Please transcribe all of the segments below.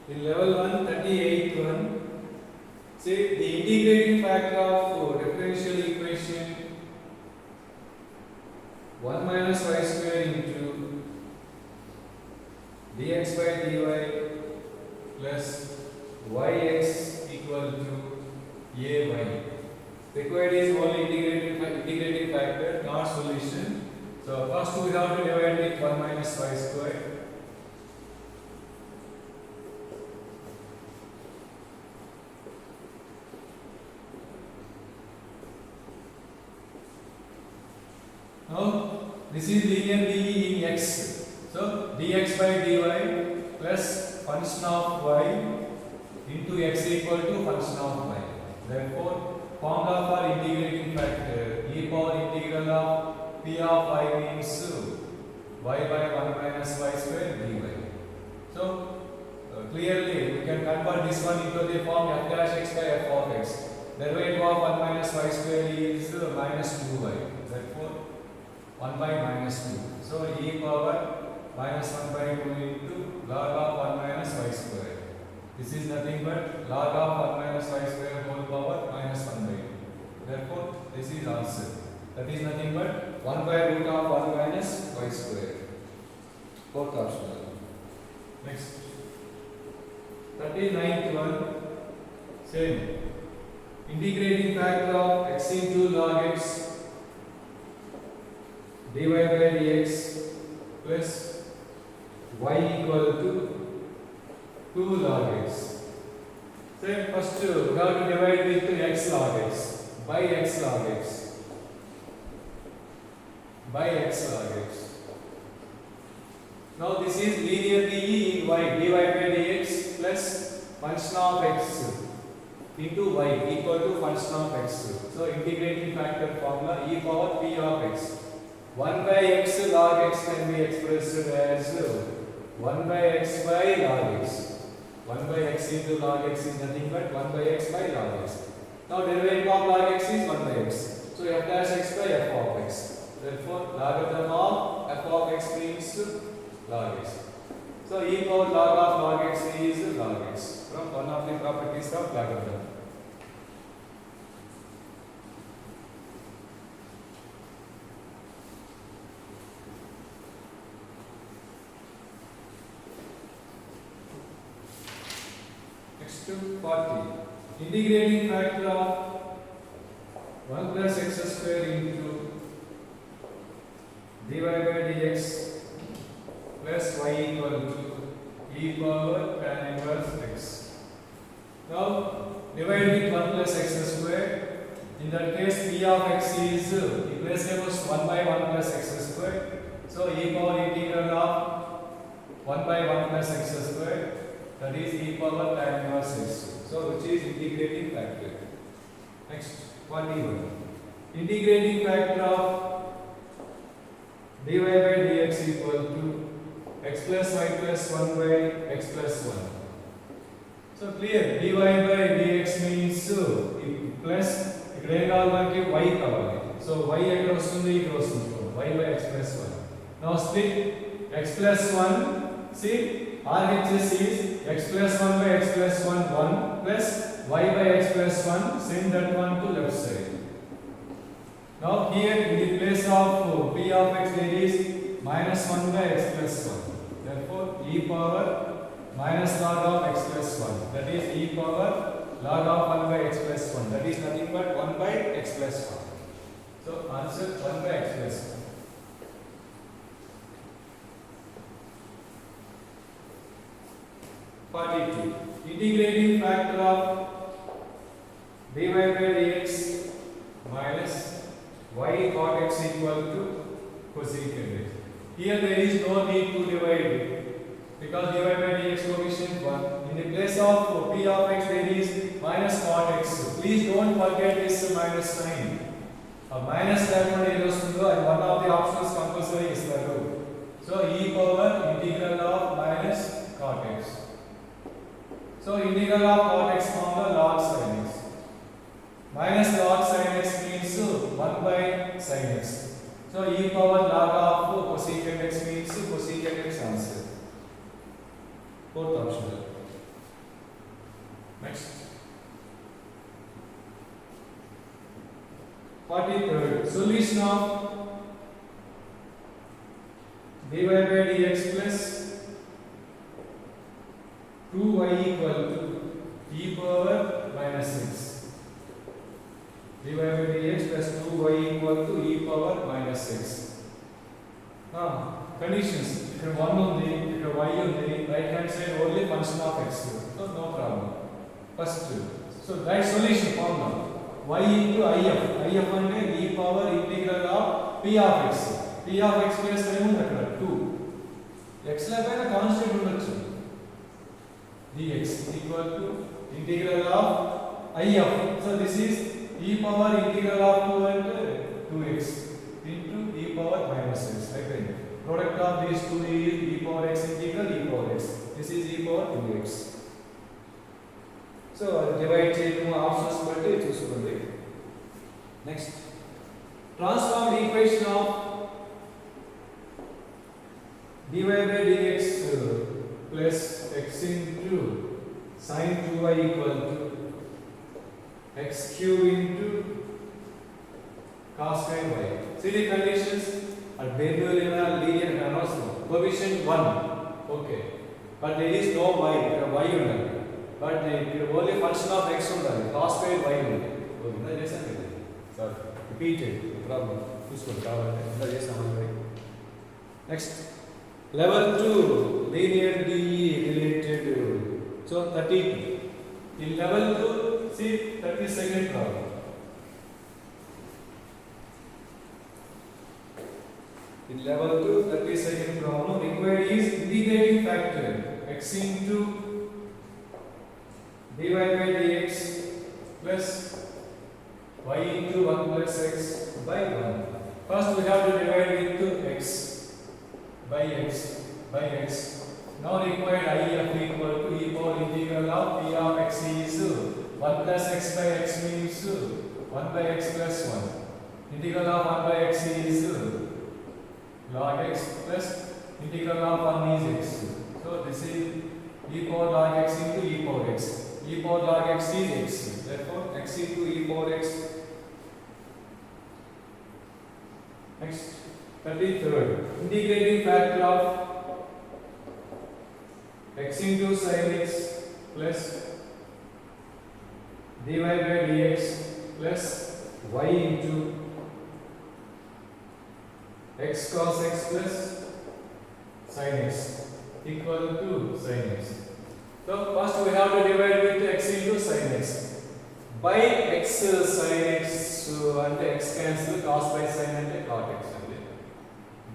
In level 1, 38th one, say the integrating factor of differential equation 1 minus y square into dx by dy plus yx equal to ay. Required is only integrating factor, not solution. So first we have to divide with 1 minus y square. Now this is linear DE in x. So dx by dy plus function of y into x equal to function of y. Therefore, formula for integrating factor e power integral of p of y means y by 1 minus y square dy. So clearly we can convert this one into the form f dash x by f of x. Derivative of 1 minus y square is minus 2y. Therefore 1 by minus 2. So e power minus 1 by 2 into log of 1 minus y square. This is nothing but log of 1 minus y square whole power minus 1 by 2. Therefore, this is answer. That is nothing but 1 by root of 1 minus y square. Fourth option. Next. 39th one. Same. Integrating factor of x into log x dy by dx plus y equal to 2 log x. So first we have to divide with x log x by x log x by x log x. Now this is linear DE in y dy by dx plus function of x into y equal to function of x. So integrating factor formula e power p of x. 1 by x log x can be expressed as 1 by x by log x. 1 by x into log x is nothing but 1 by x by log x. Now derivative of log x is 1 by x. So f dash x by f of x. Therefore logarithm of f of x means log x. So e power log of log x is log x from one of the properties of logarithm. Next to 40. Integrating factor of 1 plus x square into dy by dx plus y equal to e power tan inverse x. Now divide with 1 plus x square. In that case p of x is the place name was 1 by 1 plus x square. So e power integral of 1 by 1 plus x square, that is e power tan inverse x. So which is integrating factor. Next 41. Integrating factor of dy by dx equal to x plus y plus 1 by x plus 1. So clear, dy by dx means plus ఇక్కడ ఏం కావాలి మనకి y కావాలి. So y ఎక్కడ వస్తుంది, ఇక్కడ వస్తుంది. y by x plus 1. Now split x plus 1. See, RHS is x plus 1 by x plus 1 1 plus y by x plus 1. Send that one to left side. Now here in the place of p of x there is minus 1 by x plus 1. Therefore e power minus log of x plus 1. That is e power log of 1 by x plus 1. That is nothing but 1 by x plus 1. So answer 1 by x plus 1. Integrating factor of dy by dx minus y cot x equal to cosecant x. Here there is no need to divide because dy by dx coefficient 1. In the place of p of x there is minus cot x. Please don't forget this minus sign. A minus లేకుండా ఏది వస్తుందో అది one of the options compulsory ఇస్తారు. So e power integral of minus cot x. So integral of cot x formula log sin x. Minus log sin x means 1 by sin x. So e power log of cosecant x means cosecant x answer. Fourth option. Next. 43rd. Solution of dy by dx plus 2y equal to e power minus 6. dy by dx plus 2y equal to e power minus 6. Now, conditions. Here 1 undi, here y undi, right hand side only function of x. So, no problem. First, so that solution formula. Y into if. if అంటే e power integral of p of x. p of x plus ఏముంది అక్కడ 2. x ల పైన constant ఉండొచ్చు. dx equal to integral of if. So this is e power integral of 2 అంటే 2x into e power minus x. అయిపోయింది. Product of these two is e power x integral e power x. This is e power 2x. So divide చేయడం options బట్టి చూసుకోండి. Next, transform the equation of dy by dx plus x into sin 2y equal to x cube into cos square y. See the conditions are variable in a linear analogy. Coefficient 1, okay, but there is no y. Y ఉండదు. But there only function of x ఉండదు. cos square y ఉంది. Okay, ఇలా చేశాను కదా. Sir repeated problem చూసుకోండి కావాలంటే ఇలా చేసాము already. Next, level 2 linear DE related. So 32 in level 2, see 32nd problem. In level 2 32nd problem required is integrating factor x into dy by dx plus y into 1 plus x by 1. First we have to divide into x by x by x. Now required if equal to e power integral of p of x is 1 plus x by x means 1 by x plus 1. Integral of 1 by x is log x plus integral of 1 is x. So this is e power log x into e power x. E power log x is x. Therefore x into e power x. Next, 33rd. Integrating factor of x into sin x plus dy by dx plus y into x cos x plus sin x equal to sin x. So first we have to divide with x into sin x. By x sin x and x cancel, cos by sin and cot x.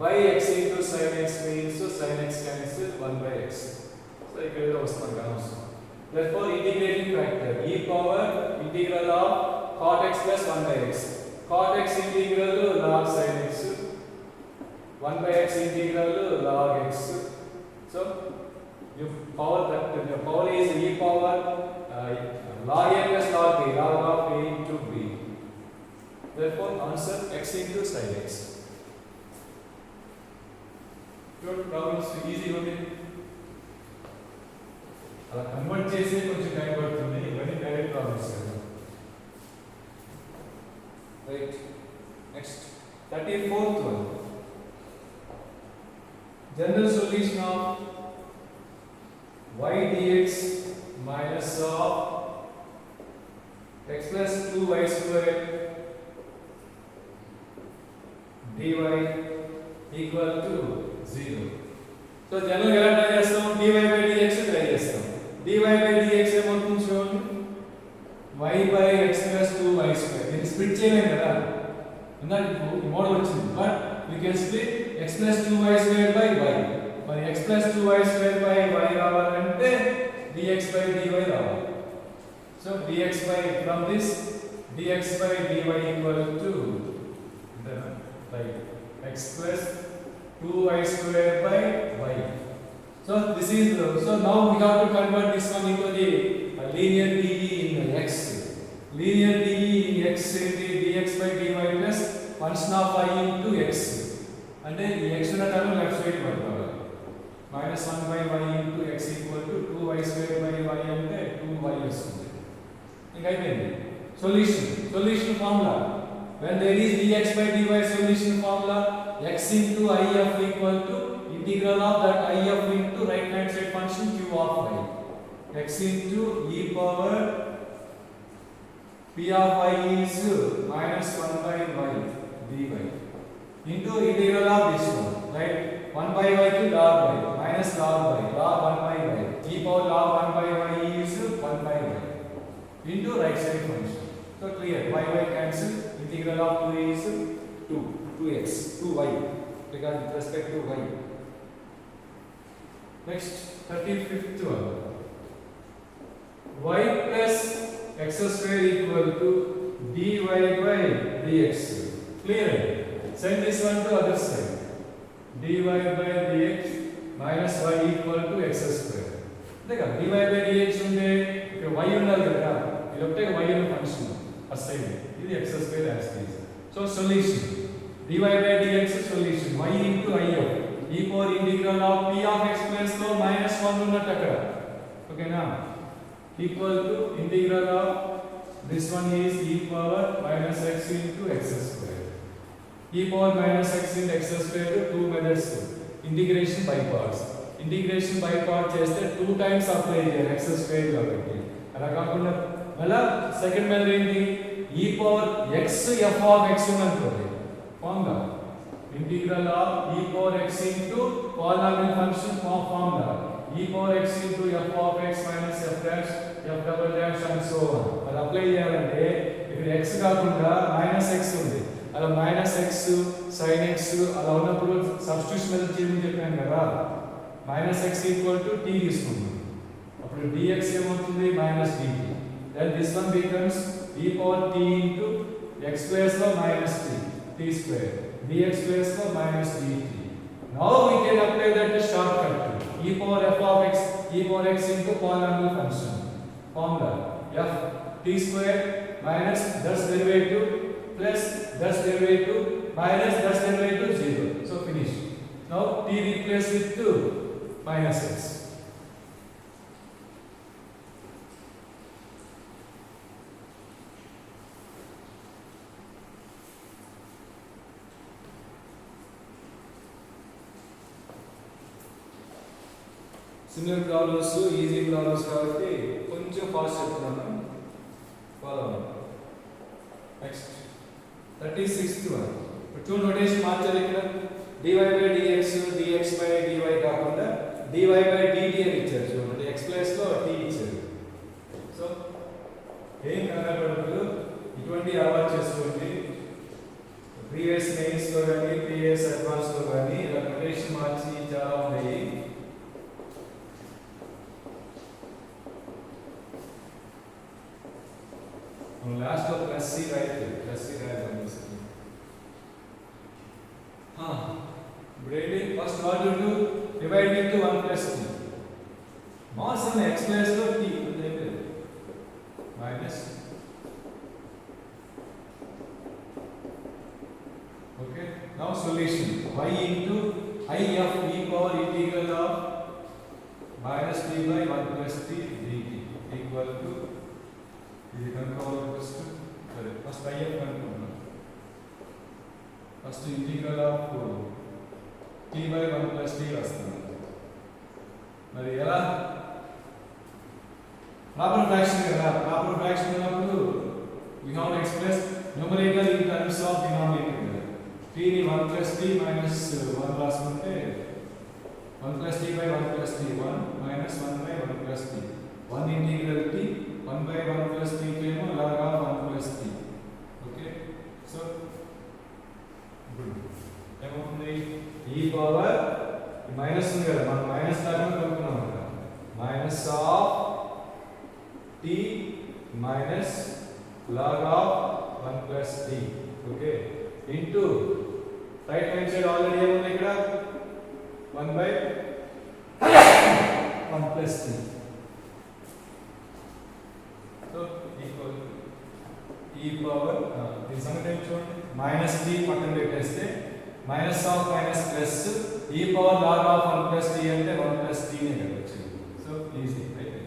By x into sin x means sin x cancel 1 by x. So ఇక్కడ వస్తుంది కదా. Therefore integrating factor e power integral of cot x plus 1 by x. Cot x integral log sin x. 1 by x integral log x. So if power that the power is e power log a plus log b, log of a into b. Therefore answer x into sin x. Your problems easy ఉంది. అలా convert చేసి కొంచెం time పడుతుంది. ఇవన్నీ direct problems కదా. Right. Next 34th one. General solution of y dx minus of x plus 2y square dy equal to 0. So general ఎలా try చేస్తాం? dy by dx try చేస్తాం. dy by dx ఏమవుతుంది చూడండి. y by x plus 2y square. ఇది split చేయలేం కదా. ఇందాక ఈ మోడల్ వచ్చింది. But we can split x plus 2y square by y. మరి x plus 2y square by y రావాలంటే dx by dy రావాలి. So dx by from this dx by dy equal to x plus 2y square by y. So this is so now we have to convert this one into the linear DE in x. Linear DE in x into dx by dy plus function of y into x. అంటే ఈ x ఉన్న term left side పడుతుంది. -1 by y into x equal to 2y square by y అంటే 2y వస్తుంది. ఇంక అయిపోయింది. Solution formula when there is dx by dy solution formula x into if equal to integral of that if into right hand side function q of y x into e power p of y is minus 1 by y dy into integral of this one, right? 1 by y to log y minus log y log 1 by y e power log 1 by y is 1 by y into right side function. So clear, y cancel, integral of 2 is 2x 2y because with respect to y. Next 35th one, y plus x square equal to dy by dx. Clear, send this one to other side, dy by dx minus y equal to x square. देखा dy by dx ఉంటే ఇక్కడ y ఉండాలి కదా, ఇది ఒకటే y అనే function first side, ఇది x square as it is. So solution dy by dx solution y into if e power integral of p of x plus లో minus 1 ఉన్నట్టు అక్కడ, ఓకేనా, equal to integral of this one is e power minus x into x square. E power minus x into x square 2 methods, integration by parts. Integration by part చేస్తే 2 times apply చేయాలి x square కాబట్టి. అలా కాకుండా మళ్ళా second method ఏంటి, e power x f of x ఉందనుకోండి formula integral of e power x into polynomial function formula e power x into f of x minus f dash f double dash and so on. అది apply చేయాలంటే ఇక్కడ x కాకుండా minus x ఉంది, అలా minus x sin x అలా ఉన్నప్పుడు substitution method చేయమని చెప్పాను కదా, minus x equal to t తీసుకుంటాం, అప్పుడు dx ఏమవుతుంది minus dt. Then this one becomes e power t into x plus లో minus t square dx plus లో minus dt. Now we can apply that shortcut e power f of x e power x into polynomial function formula f t square minus that's derivative plus that's derivative minus that's derivative 0. So finish. Now t replace with 2 minus x. Similar problems, easy problems కాబట్టి కొంచెం fast చెప్తున్నాను, follow అవ్వండి. Next 36th one. Two notation మార్చాలి ఇక్కడ, dy by dx dx by dy కాకుండా dy by dt అని ఇచ్చారు చూడండి, x ప్లస్ లో t ఇచ్చారు. సో ఏం కనబడదు, ఇటువంటి అలవాటు చేసుకోండి. ప్రీవియస్ మెయిన్స్ లో కానీ ప్రీవియస్ అడ్వాన్స్ లో కానీ ఇలా నోటేషన్ మార్చి చాలా ఉన్నాయి. లాస్ట్ లో ప్లస్ సి రాయలేదు, ప్లస్ సి రాయాలి. First what you do, divide into 1 plus t. Mass and x plus లో t minus. Okay. Now solution y into if e power integral of minus t by 1 plus t dt equal to ఇది కనుక్కోవాలి first. సరే first if కనుక్కుందాం. First integral of t by 1 plus t వస్తుంది. మరి ఎలా, proper fraction కదా, proper fraction ఉన్నప్పుడు we have to express numerator in terms of denominator. t ని 1 plus t minus 1 రాసుకుంటే 1 plus t by 1 plus t 1 minus 1 by 1 plus t 1 integral t 1 by 1 plus t కేమో log of 1 plus t. Okay, so ఇప్పుడు ఏమవుతుంది, ఈ power minus ఉంది కదా, మనం minus లాగా కనుక్కున్నాం కదా, minus of t minus log of 1 plus t. Okay, into right hand side already ఏముంది ఇక్కడ 1 by 1 plus t. So equal e power దీని సంగతి చూడండి, మైనస్ టీ పక్కన పెట్టేస్తే minus of minus plus e power log of 1 plus t అంటే 1 plus t నే కదా వచ్చింది. So easy right,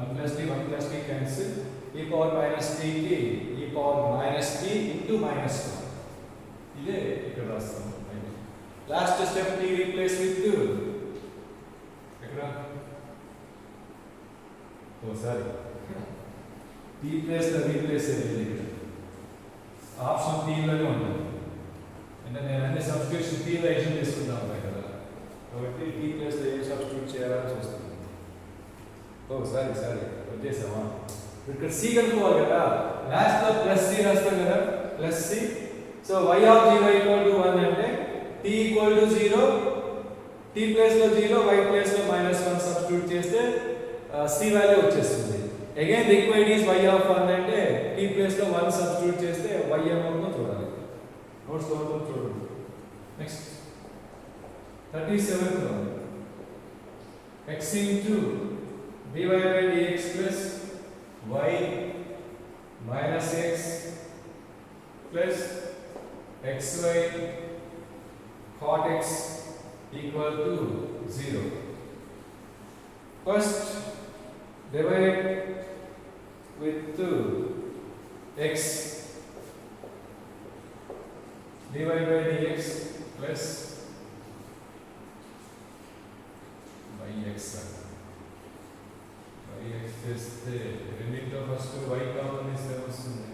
1 plus t 1 plus t cancel, e power minus t కి e power minus t into minus 1 ఇదే ఇక్కడ రాస్తాము. Last step t replace with ఎక్కడ ఓ sorry t place లో రీప్లేస్ అయ్యేది ఇక్కడ ఆప్షన్ t లోనే ఉంటుంది. అంటే నేను అన్ని సబ్స్టిట్యూషన్ t లో ఎడిషన్ చేసుకుంటాను కదా, కాబట్టి t ప్లేస్ లో ఏం సబ్స్టిట్యూట్ చేయాలని చూస్తాను. ఓ సారీ వచ్చేసామా, ఇక్కడ c కనుక్కోవాలి కదా, లాస్ట్ లో ప్లస్ c రాస్తాం కదా, plus c. So y of 0 equal to 1 అంటే t equal to 0, t place లో 0, y ప్లేస్ లో -1 సబ్స్టిట్యూట్ చేస్తే c వాల్యూ వచ్చేస్తుంది. Again required is y of 1 అంటే t ప్లేస్ లో 1 సబ్స్టిట్యూట్ చేస్తే y ఏమవుతుందో చూడాలి. నోట్స్ అవుతుందో చూడండి. నెక్స్ట్ 37th లో x into dy by dx plus y minus x plus xy cot x equal to 0. First divide with x dy by dx plus yx చేస్తే రెండింటిలో first y common తీస్తే వస్తుంది.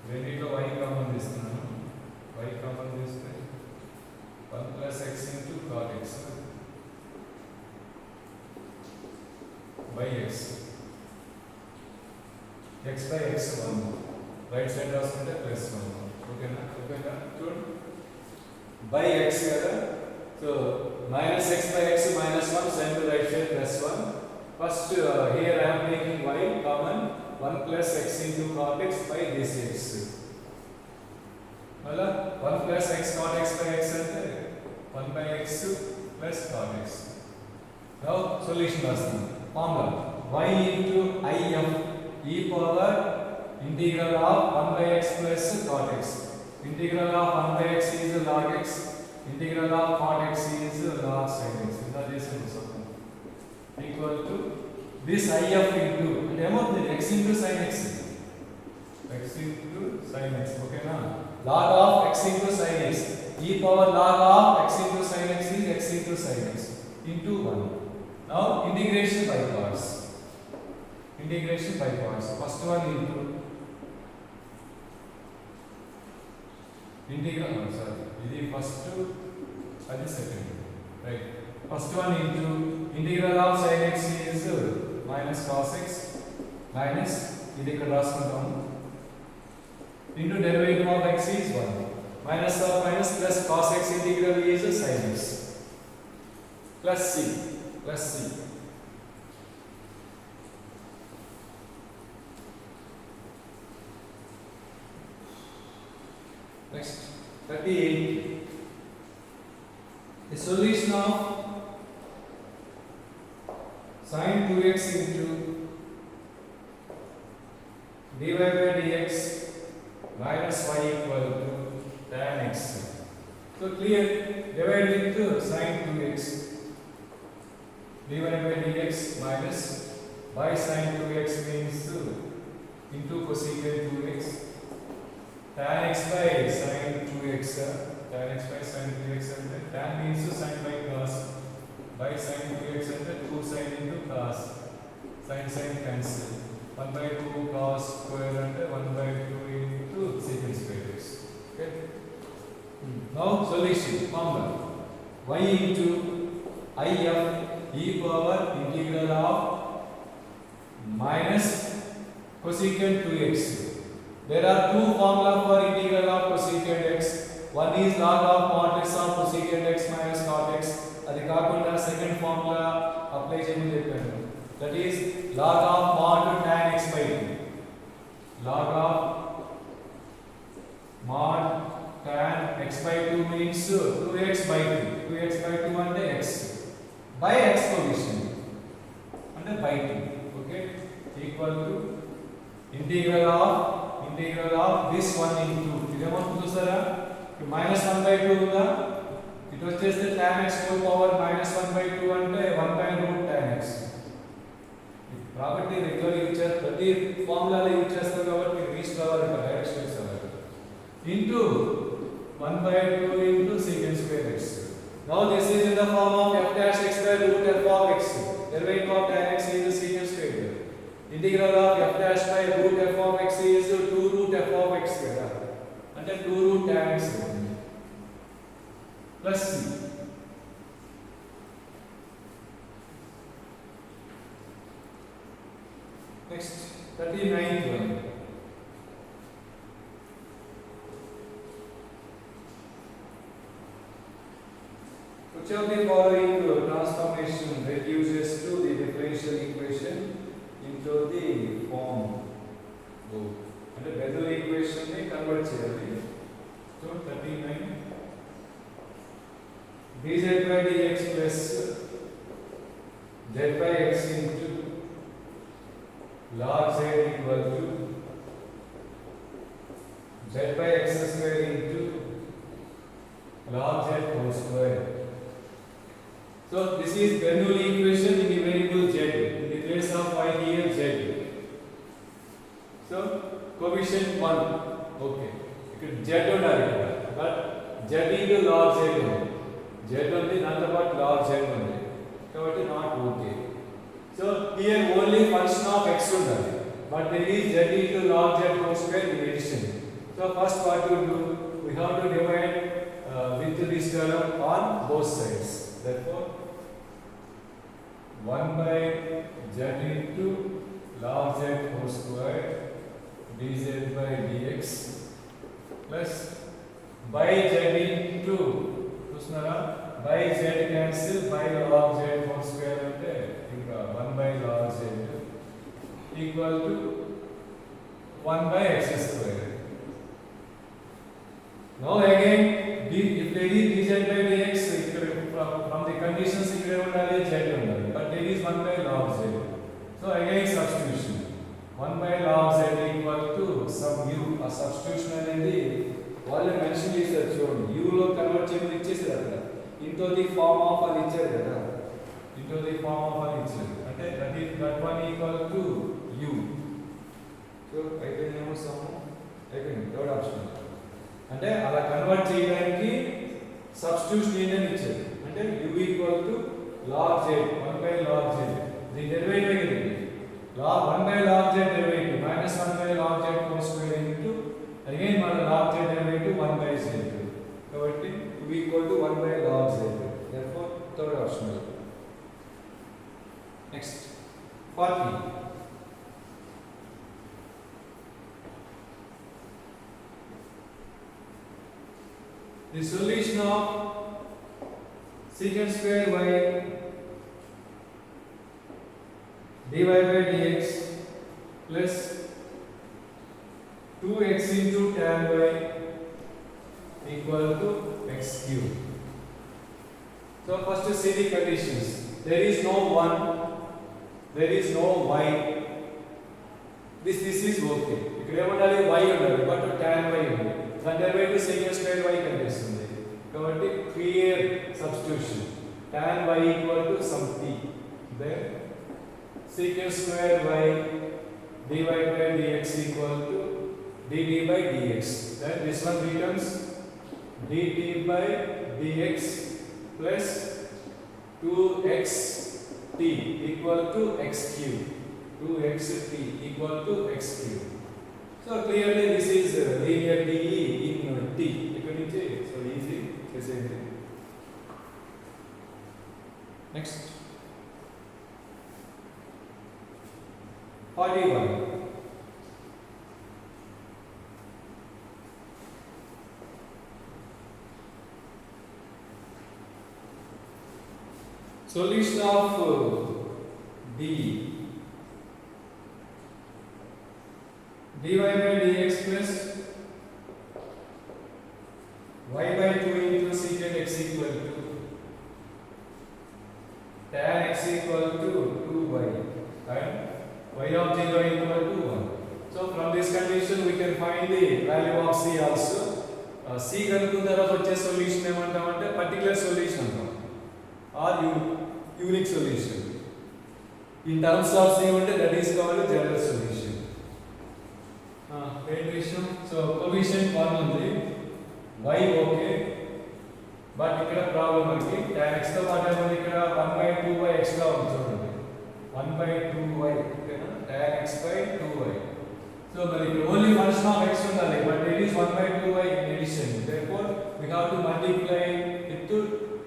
రెండింటిలో y కామన్ తీస్తున్నాను, y common తీస్తే 1 plus x into cot x by x, x by x 1, right side రాసుకుంటే plus 1. ఓకేనా చూడండి, by x కదా, so minus x by x minus 1, send to right side plus 1. First here I am taking y common, 1 plus x into cot x by this x. Mala 1 plus x cot x by x ante 1 by x plus cot x. Now solution rastam. Formula y into if e power integral of 1 by x plus cot x. Integral of 1 by x is log x. Integral of cot x is log sin x. Ila chesam equal to this if into and ఏమవుతుంది x into sin x, x into sin x. ఓకేనా, log of x into sin x, e power log of x into sin x is x into sin x into 1. Now integration by parts. First one into integral, ఇది first అది second, right. First one into integral of sin x is minus cos x minus ఇది ఇక్కడ రాసుకుంటాము into derivative of x is 1 minus of minus plus cos x integral is sin x plus c. Next 38, the solution of sin 2x into dy by dx minus y equal to tan x. So clear, divide into sin 2x dy by dx minus by sin 2x means into cosecant 2x tan x by sin 2x, tan x by sin 2x అంటే tan means sin by cos, by sin 2x అంటే 2 sin into cos, sin cancel, 1 by 2 cos square అంటే 1 by 2 into secant square x. Okay, now solution formula y into if e power integral of minus cosecant 2x. There are two formula for integral of cosecant x. One is log of modulus of cosecant x minus cot x. అది కాకుండా second formula apply చేయమని చెప్పాను, that is log of mod tan x by 2. Log of mod tan x by 2 means 2x by 2. 2x by 2 అంటే x by x position అంటే by 2. Okay, equal to integral of this one into ఇదేమవుతుంది చూసారా, minus 1 by 2 ఉందా, ఇటు వచ్చేస్తే tan x whole power minus 1 by 2 అంటే 1 by root tan x. Property regular use into 1 by 2 into secant square x. Now this is in the form of f dash x by root f of x. Derivative of tan x is secant square. Integral of f dash by root f of x is 2 root f of x kada. Ante 2 root tan x plus c. Next, 39th one. Which of the following transformation reduces to the differential equation into the form of and the Bessel equation ni convert cheyali. So 39 dz by dx plus z by x into log z equal to z by x square into log z whole square. So this is Bernoulli equation in the variable z. In the place of y here z. So coefficient 1. Okay. Ikkada z unnadi kada. But z into log z undi. Z undi danto paatu log z undi. Kabatti not okay. So here only function of x unnadi. But there is z into log z whole square in addition. So first what to do? We have to divide with this term on both sides. Therefore 1 by z into log z whole square dz by dx plus by z into చూస్తున్నారా by z cancel by log z whole square అంటే ఇంకా 1 by log z equal to 1 by x square. Now again if there is dz by dx from the conditions ikkada undali z undali but there is 1 by log z. So again substitution 1 by log z equal to some u. A substitution అనేది వాళ్ళు mention చేశారు చూడండి u లో convert చేయమని ఇచ్చేసారు అక్కడ into the form of అని ఇచ్చారు కదా into the form of అని ఇచ్చారు అంటే that one equal to u. So అయిపోయిందేమో సమ్ అయిపోయింది థర్డ్ ఆప్షన్ అంటే అలా కన్వర్ట్ చేయడానికి సబ్స్టిట్యూషన్ ఏంటని ఇచ్చారు అంటే u equal to log z 1 by log z the derivative again log 1 by log z derivative minus 1 by log z whole square into again మన log z derivative 1 by z కాబట్టి u equal to 1 by log z. Therefore third option. Next 40. The solution of secant square y dy by dx plus 2x into tan y equal to x cube. So first to see the conditions. There is no 1, there is no y. This is okay. ఇక్కడ ఏమంటాలి y ఉండాలి but tan y ఉంది. దాని derivative secant square y కనిపిస్తుంది. కాబట్టి clear substitution. tan y equal to some t. Then secant square y dy by dx equal to dt by dx. Then this one becomes dt by dx plus 2xt equal to x cube. 2xt equal to x cube. So clearly this is linear DE in t. Ikkada nunchi so easy cheseyandi. Next 41. Solution of d dy by dx plus y by 2 into secant x equal to tan x equal to 2y and y of 0 equal to 1. So from this condition we can find the value of c also. C కనుక్కున్న తర్వాత వచ్చే solution ఏమంటామంటే particular solution అంటాం or unique solution. In terms of C, that is called general solution. ఏంటి విషయం so coefficient 1 ఉంది y okay but ఇక్కడ problem మనకి tan x తో పాటు ఏముంది ఇక్కడ 1/2y ఎక్స్ట్రా ఉంది చూడండి 1/2y ఓకేనా tan x by 2y so మరి ఇక్కడ ఓన్లీ ఫంక్షన్ ఆఫ్ x ఉండాలి but it is 1/2y in addition therefore we have to multiply it to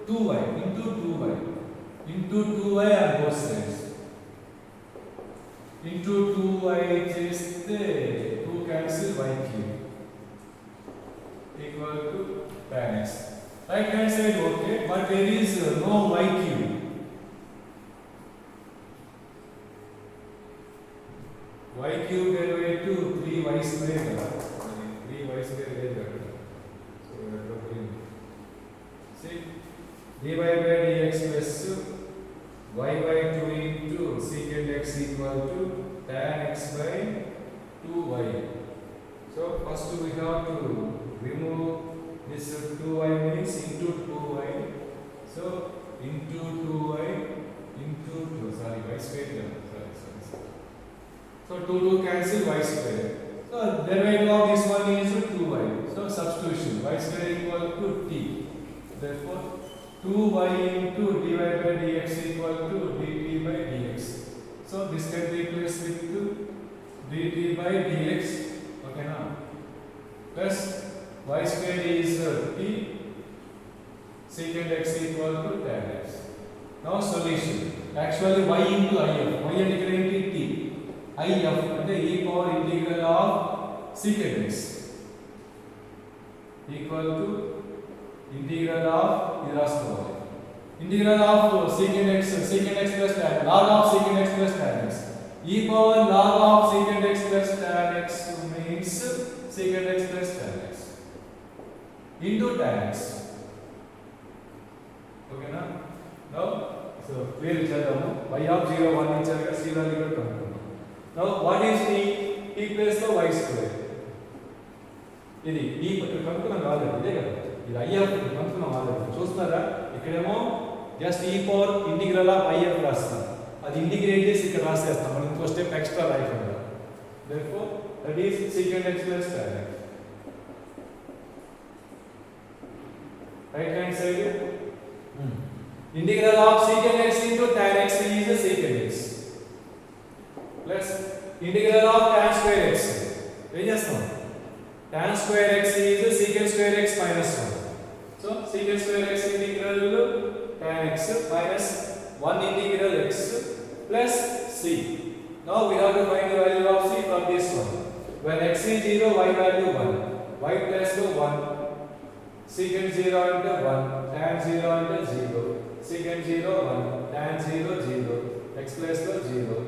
2y into 2y on both sides into 2y చేస్తే 2 cancel y cube equal to tan x right hand side okay but there is no y cube y cube derivative 3y square kada 3y square లేదు కదా so see dy by dx plus y by 2 into secant x equal to tan x by 2y so first we have to remove this 2y means into 2y so into 2y into 2 sorry y square sorry so 2 cancel y square so derivative of this one is 2y so substitution y square equal to t therefore 2y into dy by dx equal to dt by dx so this can be replaced with dt by dx okay now plus y square is t secant x equal to tan x now solution actually y into if y and ఇక్కడ ఏంటి t if అంటే e power integral of secant x equal to integral of ఇది రాసుకోవాలి integral of secant x plus tan log of secant x plus tan x e power log of secant x plus tan x means secant x plus tan x into tan x okay na now so clear చేద్దాము y of 0 1 ఇచ్చారు కదా c value కూడా కనుక్కుందాం now what is t t place లో y square ఇది ఈ కనుక్కున్నాం కాదు ఇదే కదా ఇది if కనుక్కున్నాం ఆల్రెడీ చూస్తున్నారా ఇక్కడేమో just e power integral of if రాస్తాం అది ఇంటిగ్రేట్ చేసి ఇక్కడ రాసేస్తాం మనం ఇంకో స్టెప్ ఎక్స్ట్రా రాయకుండా therefore that is secant x plus tan x right hand side integral of secant x into tan x is secant x plus integral of tan square x ఏం చేస్తాం tan square x is secant square x minus 1 so secant square x integral tan x minus 1 integral x plus c now we have to find the value of c from this one when x is 0 y value 1 y plus 1 secant 0 into 1 tan 0 into 0 secant 0 1 tan 0 0 x plus 0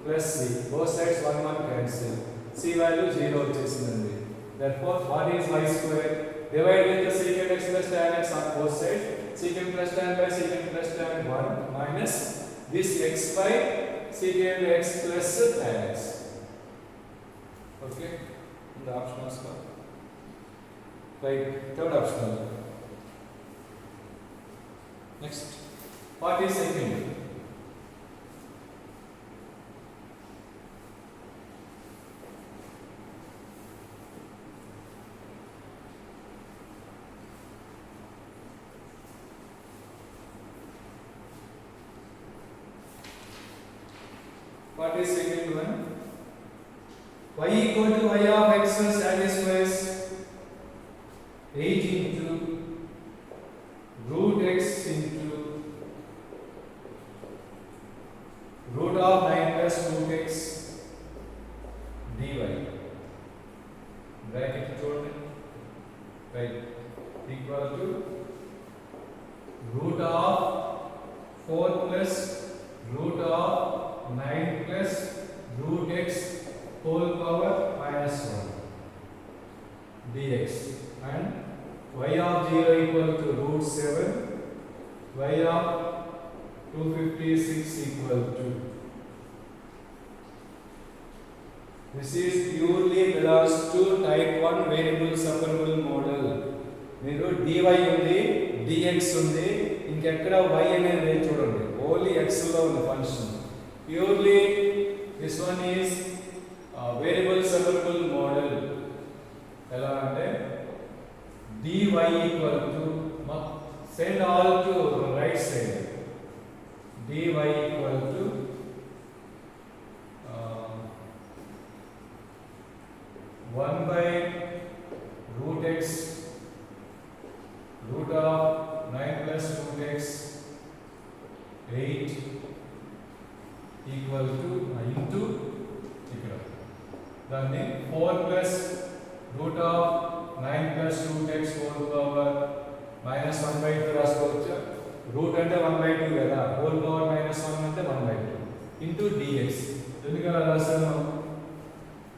plus c both sides 1 1 cancel c value 0 వచ్చేసింది therefore what is y square divide with the secant x plus tan x on both sides secant plus tan by secant plus tan 1 minus this x by secant x plus tan x okay the options are right third option next what is secant what is secant one y equal to y of x satisfies 8 into root x into root of 9 plus root x dy bracket చూడండి right equal to root of 4 plus root of 9 plus root x whole power minus 1 dx and y of 0 equal to root 7 y of 256 equal to this is purely belongs to type 1 variable separable model మీరు dy ఉంది dx ఉంది ఇంకెక్కడ y అనేది లేదు చూడండి only x లో ఉంది function purely this one is variable separable model ఎలా అంటే dy equal to send all to right side. dy equal to 1 by root x root of 9 plus root x 8 equal to into ఇక్కడ దాన్ని 4 plus root of 9 plus root x whole power minus 1 by 2 రాసుకోవచ్చు. Route అంటే 1 by 2 కదా, whole power minus 1 అంటే 1 by 2 into dx. ఎందుకు అలా రాస్తాను?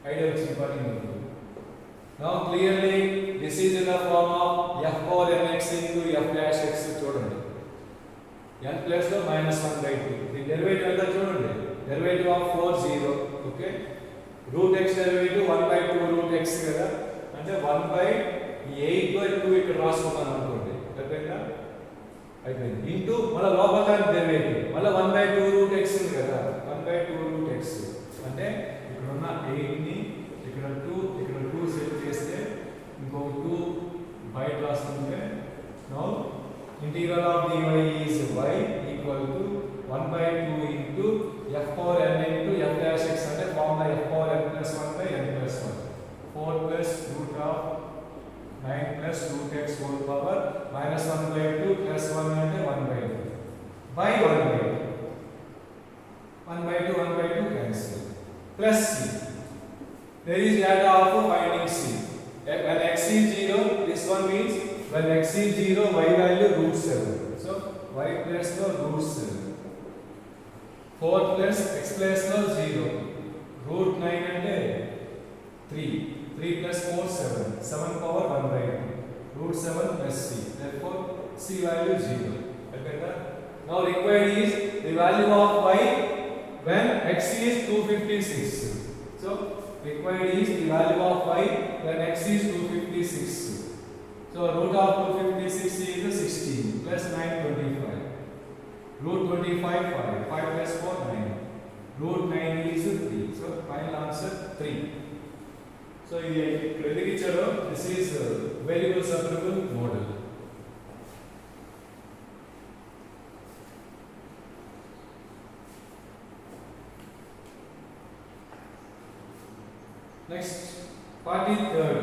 Idea వచ్చింది పని. Now clearly this is in the form of f power nx into f dash x. చూడండి n ప్లస్ లో minus 1 by 2. The derivative ఎంత చూడండి, derivative of 4 0. Okay, root x derivative 1 by 2 root x కదా, అంటే 1 by 8 by 2 ఇక్కడ రాసుకున్నాను అనుకోండి. అయిపోయింది ఇంటూ మళ్ళీ లోపల డెరివేటివ్ మళ్ళీ 1 by 2 root x ఉంది కదా, 1 by 2 root x అంటే ఇక్కడ ఉన్న 8 ని ఇక్కడ 2 సెట్ చేస్తే ఇంకో 2 బయట రాసుకుంటే now integral of dy is y equal to 1 by 2 into f power n into f dash x అంటే formula f power n plus 1 by n plus 1 4 plus root of 9 plus root x whole power minus 1 by 2 plus 1 అంటే 1 by 2 by 1 by 2 1 by 2 1 by 2 cancel plus c. There is data of finding c. When x is 0, this one means when x is 0, y value root 7. So y plus no root 7. 4 plus x plus no 0. Root 9 అంటే 3. 3 plus 4 7. 7 power 1 by 2. Root 7 plus c. Therefore c value 0. Okay, now required is the value of y when x is 256. So required is the value of y when x is 256. So root of 256 is 16 plus 9 25. Root 25 5. 5 plus 4 9. Root 9 is 3. So final answer 3. So this is a variable separable model. Next, 43rd.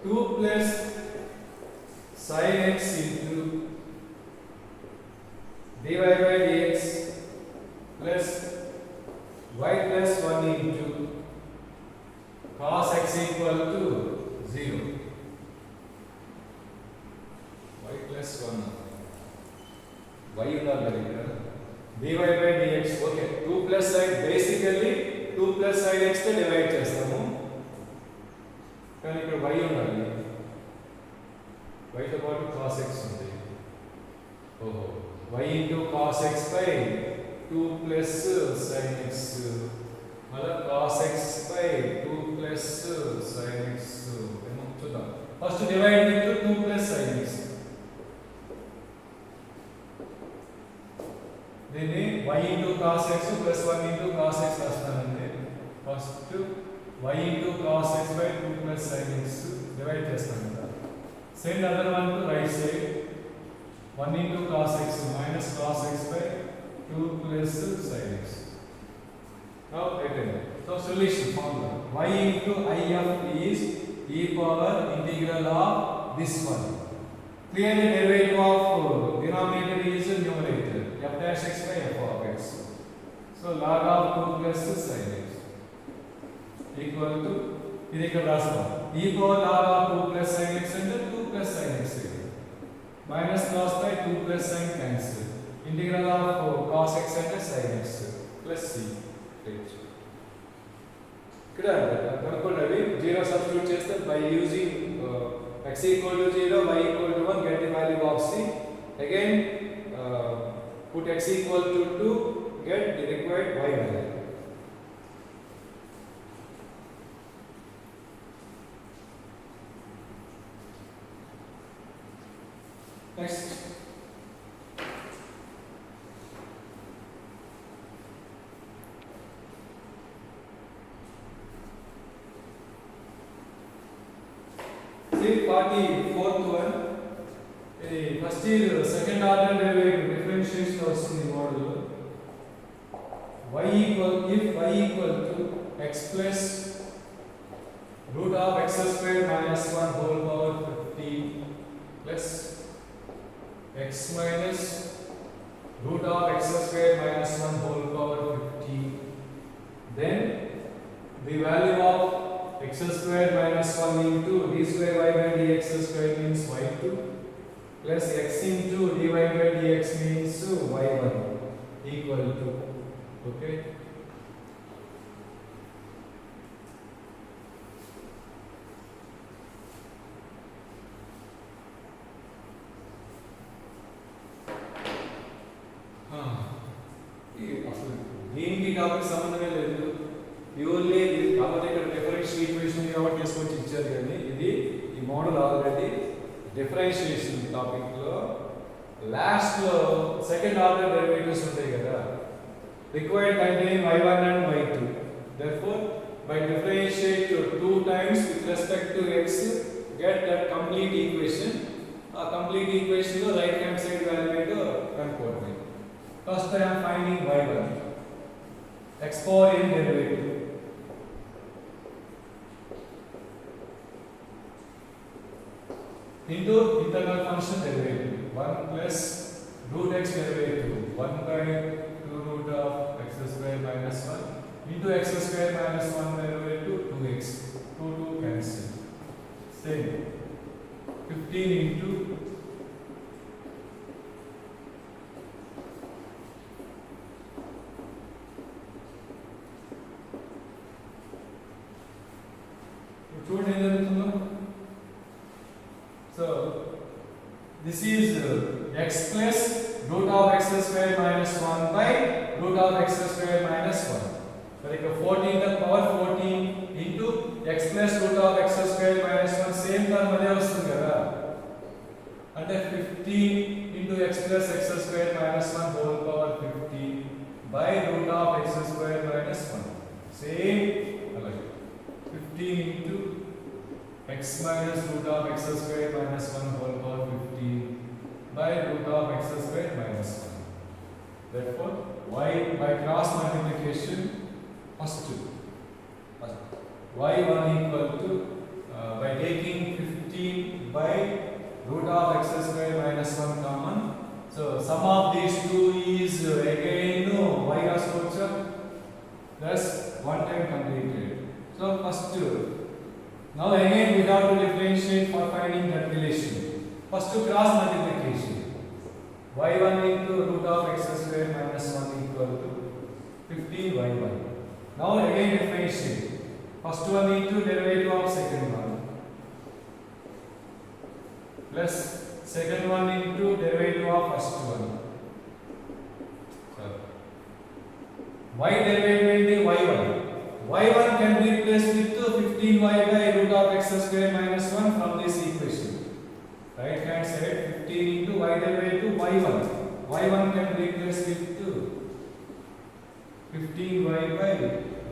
2 plus sin x into dy by dx plus y plus 1 into cos x equal to 0. Y plus 1. Y ఉండాలి ఇక్కడ. dy by dx. Okay. 2 plus sin basically 2 plus sin x తో divide చేస్తాము. కానీ ఇక్కడ y ఉండాలి. y తో పాటు cos x ఉంది. ఓహో. y into cos x by 2 plus sin x. మళ్ళా cos x by 2 plus sin x. ఏమో చూద్దాం. First divide into 2 plus sin x. దీన్ని y into cos x plus 1 into cos x రాస్తానండి. First y into cos x by 2 plus sin x divide చేస్తాను కదా. Send other one to right side. 1 into cos x minus cos x by 2 plus sin x. Now written. So solution formula. Y into if is e power integral of this one. Clearly derivative of denominator is numerator. F dash x by f of x. So log of 2 plus sin x equal to ఇది ఇక్కడ రాస్తాం. e power log of 2 plus sin x అంటే 2 plus sin x. Minus cos by 2 plus sin cancel. Integral of cos x అంటే sin x plus c. ఇక్కడ కనుక్కోండి 0 substitute చేస్తే by using x equal to 0, y equal to 1 get the value of c. Again put x equal to 2 get the required y value. Next, 44th one. First is second order derivative differentiation వస్తుంది model. If y equal to x plus root of x square minus 1 whole power 15 plus x minus root of x square minus 1 whole power 15, then the value of x square minus 1 into d square y by dx square means y2 plus x into dy by dx means y1 equal to, okay. దీనికి topic సంబంధమే లేదు, purely కాబట్టి ఇక్కడ differential equation కాబట్టి తీసుకొచ్చి ఇచ్చారు. కానీ ఇది ఈ మోడల్ ఆల్రెడీ డిఫరెన్షియేషన్ టాపిక్ లో లాస్ట్ లో సెకండ్ ఆర్డర్ డెరివేటివ్స్ ఉంటాయి కదా, required containing y1 and y2. therefore by differentiate 2 times with respect to x get that complete equation. ఆ complete equation లో right hand side value ఏంటో కనుక్కోండి. First I am finding y1, x power n derivative into internal function derivative 1 plus root x derivative 1 by 2 root of x square minus 1 into x square minus 1 derivative 2x, 2 cancel, same 15 into చూడండి ఏం జరుగుతుందో. So this is x plus root of x square minus 1 by root of x square minus 1. మరి ఇక్కడ 14 the power 14 into x plus root of x square minus 1 same term అదే వస్తుంది కదా, అంటే 15 into x plus x square minus 1 whole power 15 by root of x square minus 1 same అలాగే 15 into x minus root of x square minus 1 whole power 15 by root of x square minus 1. Therefore, y by cross multiplication first y1 equal to by taking 15 by root of x square minus 1 common. So sum of these two is again y raskocha. Thus one time completed. So first now again we have to differentiate for finding that relation. First cross multiplication. y1 into root of x square minus 1 equal to 15y1. Now again differentiate. First one into derivative of second one plus second one into derivative of first one. So y derivative into y1. y1 can be replaced with 15y by root of x square minus 1 from this equation. Right hand side 15 into y derivative y1. y1 can be replaced with 15y by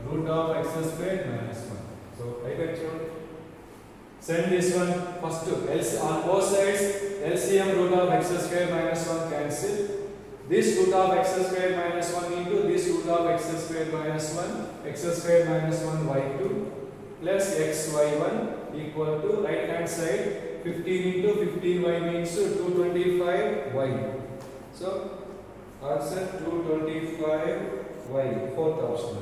root of x square minus 1. So I can send this one first to on both sides LCM root of x square minus 1 cancel. This root of x square minus 1 into this root of x square minus 1 x square minus 1 y2 plus xy1 equal to right hand side 15 into 15y means 225y. So answer 225y, fourth option.